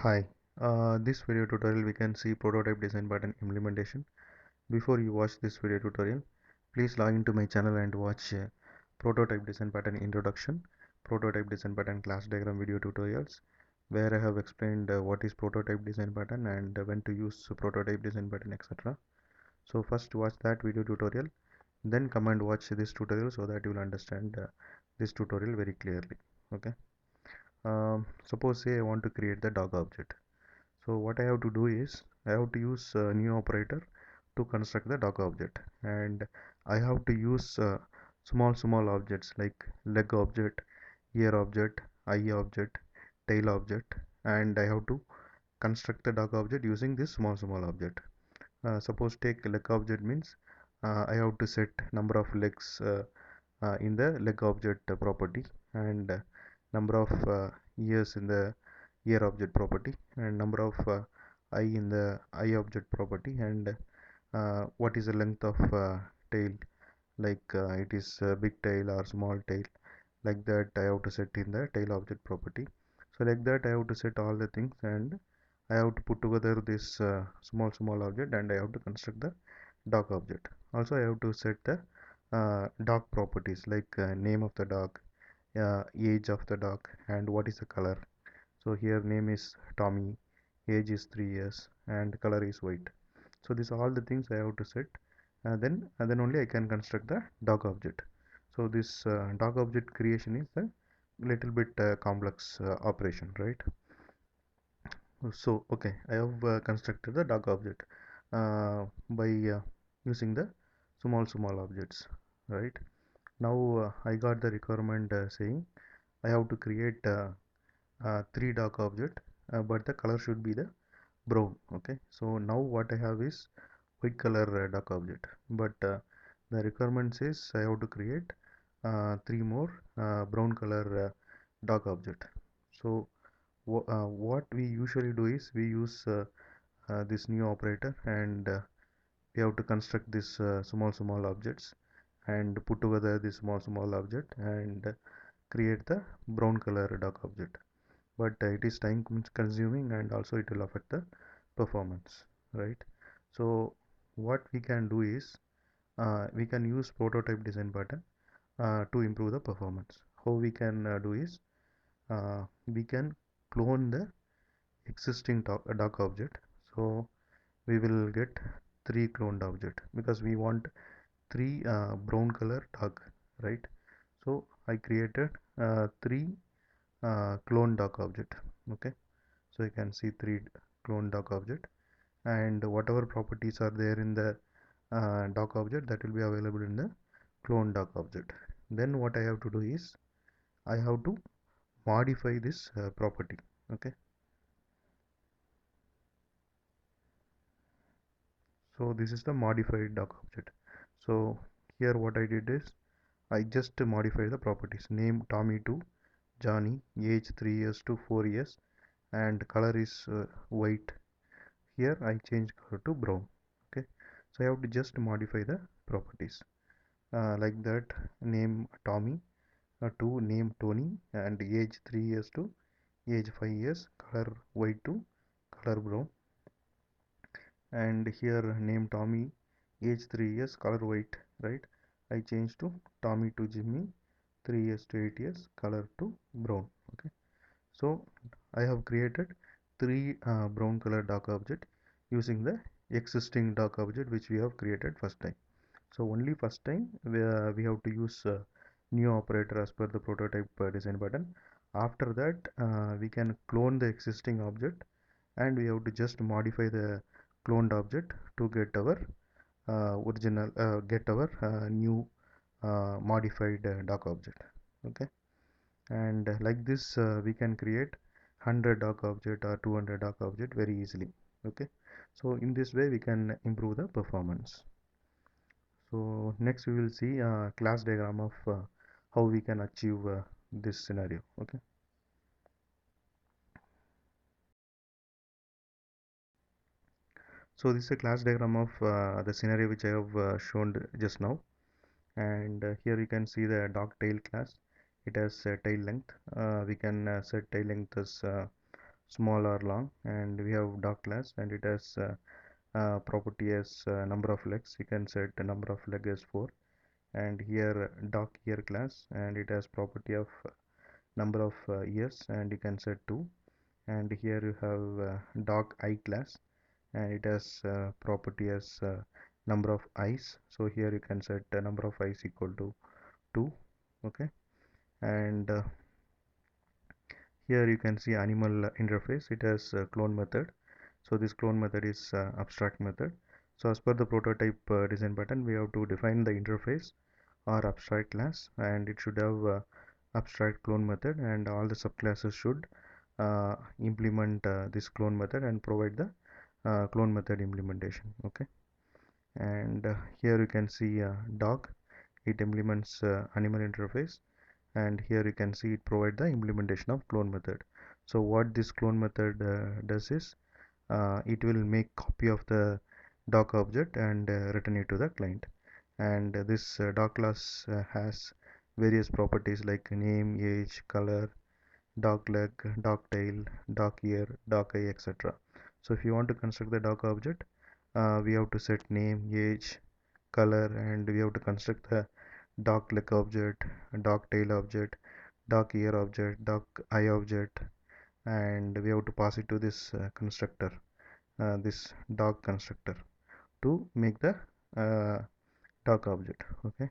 Hi, this video tutorial we can see prototype design pattern implementation. Before you watch this video tutorial, please log into my channel and watch prototype design pattern introduction, prototype design pattern class diagram video tutorials, where I have explained what is prototype design pattern and when to use prototype design pattern, etc. So first watch that video tutorial, then come and watch this tutorial so that you will understand this tutorial very clearly. Okay. Suppose say I want to create the dog object. So what I have to do is I have to use a new operator to construct the dog object, and I have to use small objects like leg object, ear object, eye object, tail object, and I have to construct the dog object using this small object. Suppose take leg object means I have to set number of legs in the leg object property, and number of ears in the ear object property, and number of eye in the eye object property, and what is the length of tail, like it is big tail or small tail, like that I have to set in the tail object property. So like that I have to set all the things, and I have to put together this small object, and I have to construct the dog object. Also I have to set the dog properties like name of the dog, age of the dog, and what is the color. So here name is Tommy, age is 3 years, and color is white. So these are all the things I have to set, then only I can construct the dog object. So this dog object creation is a little bit complex operation, right? So okay, I have constructed the dog object by using the small objects, right? Now I got the requirement saying I have to create three dog object, but the color should be the brown. Okay, so now what I have is white color dog object, but the requirement says I have to create three more brown color dog object. So what we usually do is we use this new operator, and we have to construct this small objects and put together this small object and create the brown color dog object. But it is time consuming, and also it will affect the performance, right? So what we can do is we can use prototype design pattern to improve the performance. How we can do is we can clone the existing doc object. So we will get three cloned object because we want three brown color dog, right? So I created three clone doc object. Okay, so you can see three clone doc object, and whatever properties are there in the doc object, that will be available in the clone doc object. Then what I have to do is I have to modify this property. Okay, so this is the modified doc object. So here what I did is I just modify the properties: name Tommy to Johnny, age 3 years to 4 years, and color is white. Here I change color to brown. Okay, so I have to just modify the properties like that: name Tommy to name Tony, and age 3 years to age 5 years, color white to color brown, and here name Tommy, age 3 years, color white, right? I change to Tommy to Jimmy, 3 years to 8 years, color to brown. Okay, so I have created three brown color dock object using the existing dock object which we have created first time. So only first time we have to use new operator as per the prototype design pattern. After that we can clone the existing object, and we have to just modify the cloned object to get our original get our new modified doc object. Okay, and like this we can create 100 doc object or 200 doc object very easily. Okay, so in this way we can improve the performance. So next we will see a class diagram of how we can achieve this scenario. Okay, so this is a class diagram of the scenario which I have shown just now, and here you can see the dog tail class. It has tail length. We can set tail length as small or long, and we have dog class, and it has property as number of legs. You can set the number of leg as 4. And here dog ear class, and it has property of number of ears, and you can set 2. And here you have dog eye class, and it has property as number of eyes. So here you can set the number of eyes equal to 2. Okay. And here you can see animal interface. It has clone method. So this clone method is abstract method. So as per the prototype design pattern, we have to define the interface or abstract class, and it should have abstract clone method, and all the subclasses should implement this clone method and provide the clone method implementation. Okay. And here you can see dog. It implements animal interface, and here you can see it provide the implementation of clone method. So what this clone method does is it will make copy of the doc object and return it to the client. And this doc class has various properties like name, age, color, doc leg, doc tail, doc ear, doc eye, etc. So if you want to construct the doc object, we have to set name, age, color, and we have to construct the doc leg object, doc tail object, doc ear object, doc eye object, and we have to pass it to this constructor, this doc constructor, to make the uh, doc object. Okay.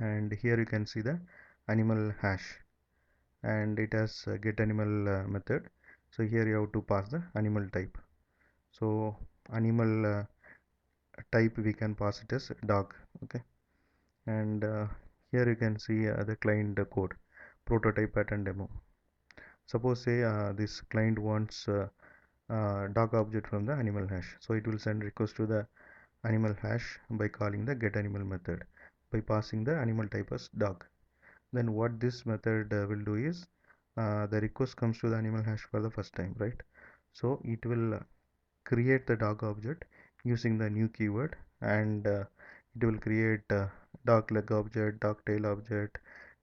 And here you can see the animal hash, and it has get animal method. So here you have to pass the animal type. So animal type we can pass it as dog. Okay. And here you can see the client code, prototype pattern demo. Suppose say this client wants dog object from the animal hash, so it will send request to the animal hash by calling the getAnimal method by passing the animal type as dog. Then what this method will do is the request comes to the animal hash for the first time, right? So it will create the dog object using the new keyword, and it will create dog leg object, dog tail object,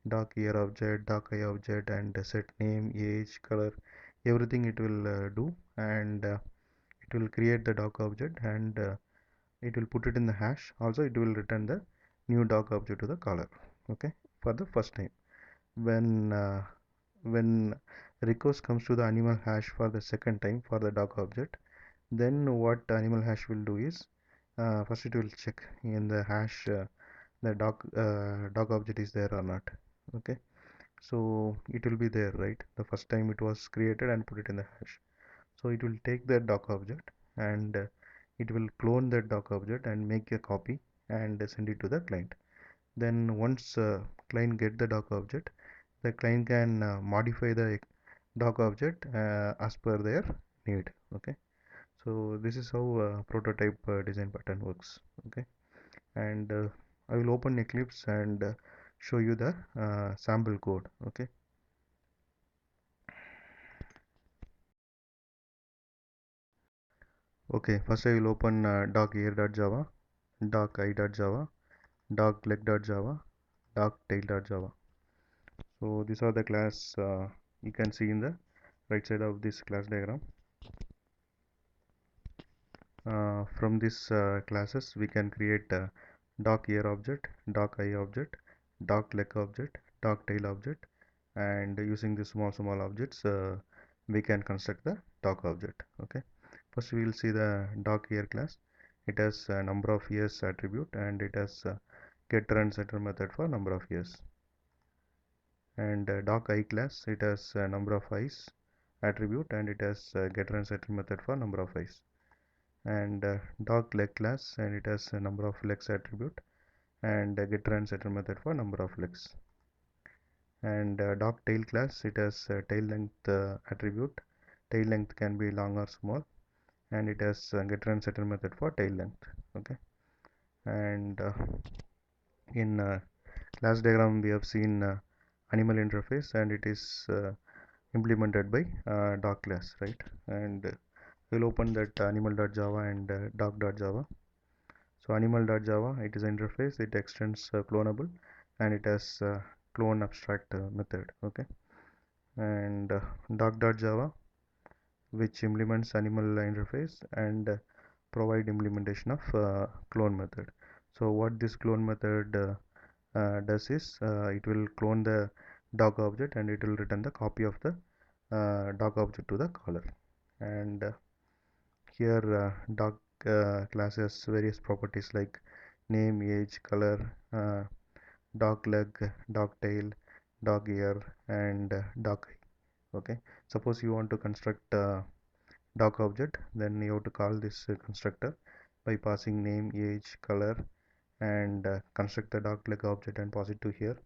dog ear object, dog eye object, and set name, age, color, everything it will do. And it will create the dog object, and it will put it in the hash. Also it will return the new dog object to the caller. Okay, for the first time. When request comes to the animal hash for the second time for the dog object, then what animal hash will do is first it will check in the hash the dog object is there or not. Okay, so it will be there, right? The first time it was created and put it in the hash. So it will take that doc object, and it will clone that doc object and make a copy and send it to the client. Then once client get the doc object, the client can modify the doc object as per their need. Okay, so this is how prototype design pattern works. Okay, and I will open Eclipse and show you the sample code. Okay. Okay, first I will open doc.ear.java, doc.eye.java, docleg.java, doctail.java. So these are the class you can see in the right side of this class diagram. From these classes we can create doc ear object, doc eye object, doc leg object, doc tail object, and using the small objects we can construct the doc object. Okay, first we will see the doc ear class. It has a number of ears attribute, and it has getter and setter method for number of ears. And doc eye class, it has a number of eyes attribute, and it has getter and setter method for number of eyes. And doc leg class, and it has a number of legs attribute, and getter and setter method for number of legs. And doc tail class, it has tail length attribute. Tail length can be long or small, and it has getter and setter method for tail length. Okay, and in class diagram we have seen animal interface, and it is implemented by doc class, right? And we'll open that animal.java and doc.java. So animal.java, it is interface, it extends clonable, and it has clone abstract method. Okay, and doc.java, which implements animal interface and provide implementation of clone method. So what this clone method does is it will clone the doc object and it will return the copy of the doc object to the caller. And here doc class has various properties like name, age, color, doc leg, doc tail, doc ear, and doc eye. Okay, suppose you want to construct doc object, then you have to call this constructor by passing name, age, color, and construct the doc leg object and pass it to here.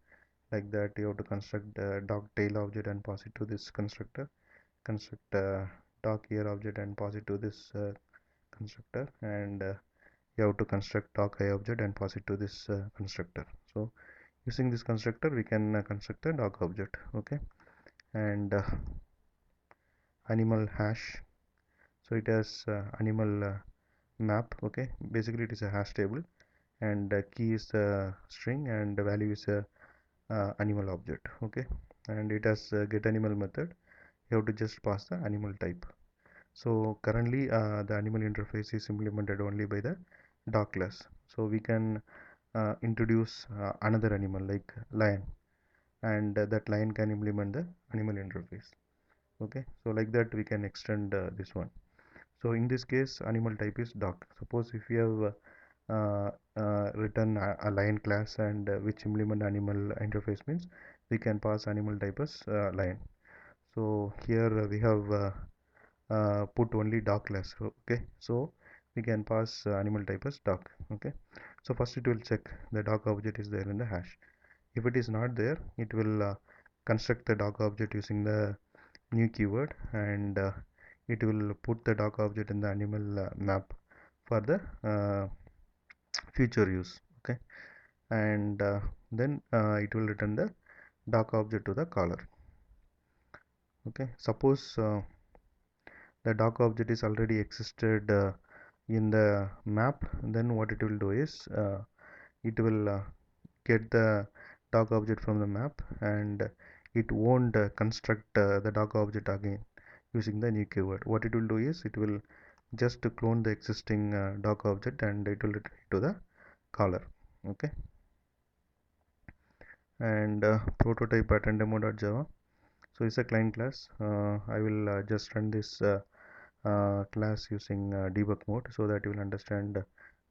Like that, you have to construct the doc tail object and pass it to this constructor, construct doc ear object and pass it to this constructor, and you have to construct doc eye object and pass it to this constructor. So using this constructor we can construct the doc object. Okay, and animal hash, so it has animal map. Okay, basically it is a hash table, and key is the string and the value is a animal object. Okay, and it has get animal method. You have to just pass the animal type. So currently the animal interface is implemented only by the doc class. So we can introduce another animal like lion, and that lion can implement the animal interface. Okay, so like that we can extend this one. So in this case animal type is doc. Suppose if you have written a lion class and which implement animal interface, means we can pass animal type as lion. So here we have put only doc class. Okay, so we can pass animal type as doc. Okay, so first it will check the doc object is there in the hash. If it is not there, it will construct the doc object using the new keyword, and it will put the doc object in the animal map for the future use. Okay, and then it will return the doc object to the caller. Okay, suppose the doc object is already existed in the map, then what it will do is it will get the doc object from the map, and it won't construct the doc object again using the new keyword. What it will do is it will just clone the existing doc object and it will return it to the caller. Okay, and prototype pattern demo.java, so it's a client class. I will just run this class using debug mode so that you will understand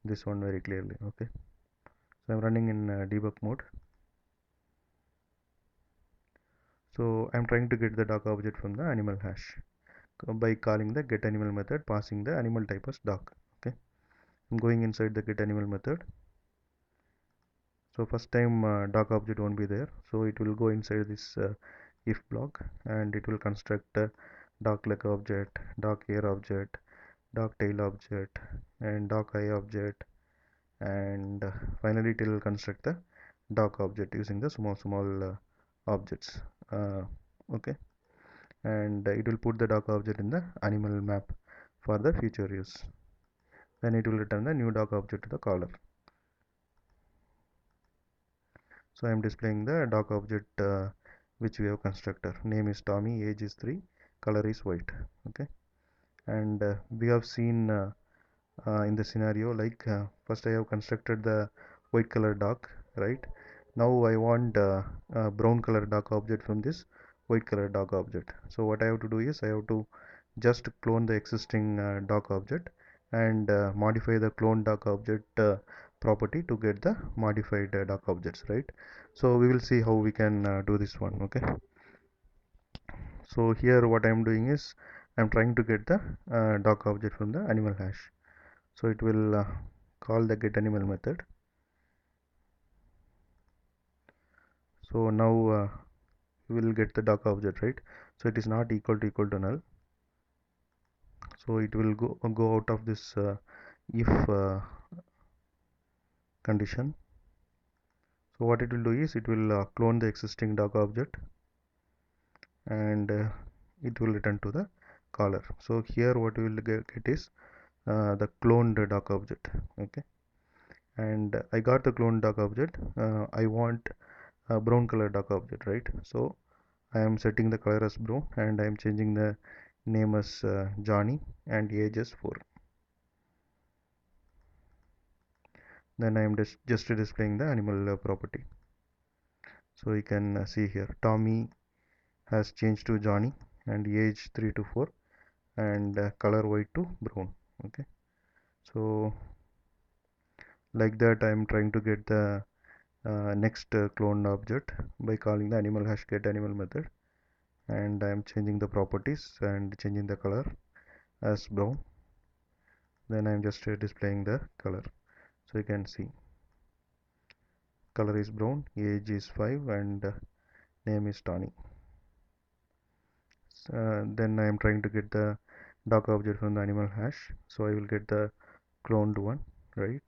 this one very clearly. Okay, so I'm running in debug mode. So I'm trying to get the doc object from the animal hash by calling the getAnimal method, passing the animal type as doc. Okay, I'm going inside the getAnimal method. So first time doc object won't be there, so it will go inside this if block, and it will construct doc leg object, doc ear object, doc tail object, and doc eye object, and finally it will construct the doc object using the small objects. Okay, and it will put the doc object in the animal map for the future use. Then it will return the new doc object to the caller. So I am displaying the doc object which we have constructed. Name is Tommy, age is 3, color is white. Okay, and we have seen in the scenario like first I have constructed the white color doc, right? Now I want a brown color doc object from this white color doc object. So what I have to do is I have to just clone the existing doc object and modify the clone doc object property to get the modified doc objects, right? So we will see how we can do this one. Okay, so here what I am doing is I am trying to get the doc object from the animal hash. So it will call the getAnimal method. So now we will get the doc object, right? So it is not equal to null, so it will go out of this if condition. So what it will do is it will clone the existing doc object, and it will return to the caller. So here what we will get is the cloned doc object. Okay, and I got the cloned doc object. I want a brown color doc object, right? So I am setting the color as brown and I am changing the name as Johnny, and age is 4. Then I am just displaying the animal property. So you can see here Tommy has changed to Johnny, and age 3 to 4, and color white to brown. Okay, so like that I am trying to get the next cloned object by calling the animal hash get animal method, and I am changing the properties and changing the color as brown. Then I am just displaying the color, so you can see color is brown, age is 5, and name is Tony. Then I am trying to get the doc object from the animal hash, so I will get the cloned one, right?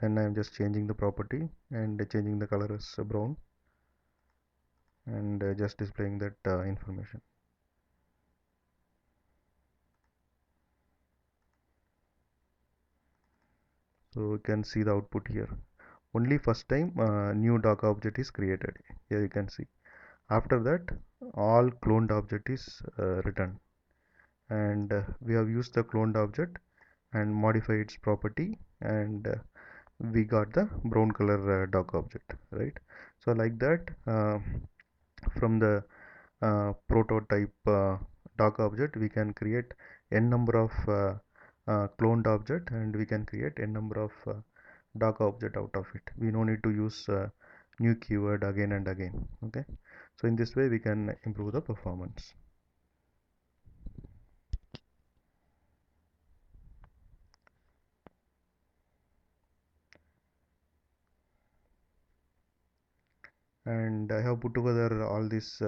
Then I am just changing the property and changing the color as brown, and just displaying that information. So you can see the output here. Only first time new doc object is created. Here you can see. After that, all cloned object is returned, and we have used the cloned object and modify its property, and we got the brown color doc object, right? So like that, from the prototype doc object, we can create n number of cloned object, and we can create n number of doc object out of it. We no need to use new keyword again and again. Okay, so in this way we can improve the performance. And I have put together all this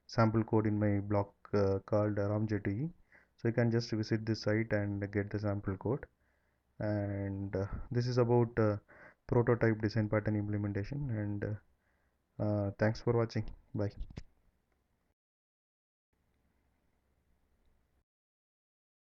sample code in my blog called ramj2e, so you can just visit this site and get the sample code. And this is about prototype design pattern implementation, and thanks for watching. Bye.